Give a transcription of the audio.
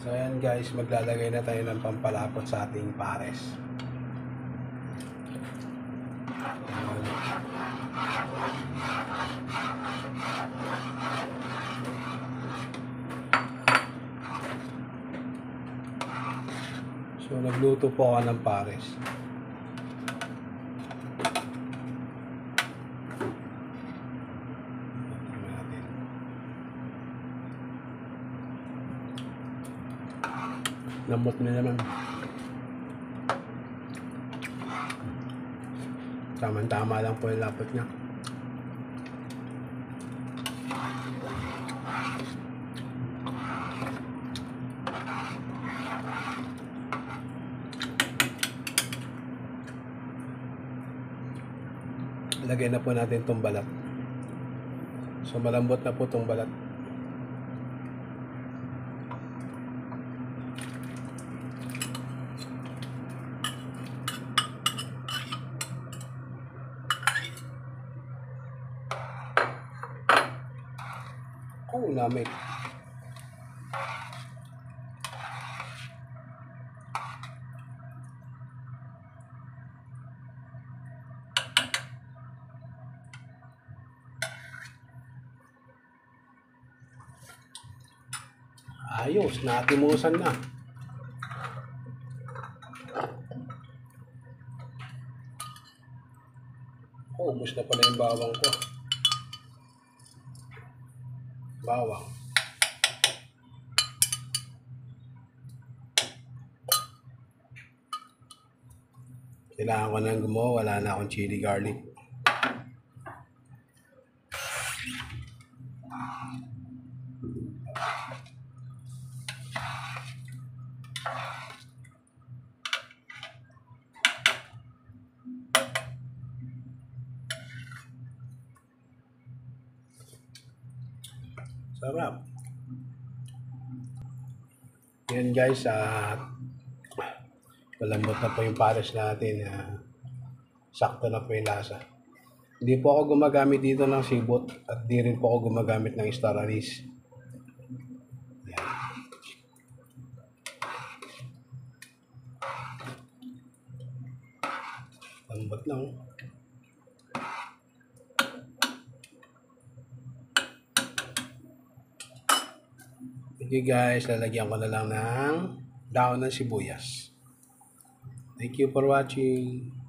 So ayan guys, maglalagay na tayo ng pampalapot sa ating pares. So nagluto po ako ng pares. Lambot na naman. Tama-tama lang po yung lapot niya. Lagay na po natin itong balat. So malambot na po itong balat. Oh, lamig. Ayos, natimusan na. Oh, ubos na pala yung bawang ko. Bawang. Kailangan ko nang gumawa, wala na akong chili garlic. Sarap. Yan guys, malambot na po yung pares natin. Sakto na po yung lasa. Hindi po ako gumagamit dito ng sibot at di rin po ako gumagamit ng star anise. Yan. Lambot lang. Okay guys, lalagyan ko na lang ng daon ng sibuyas. Thank you for watching.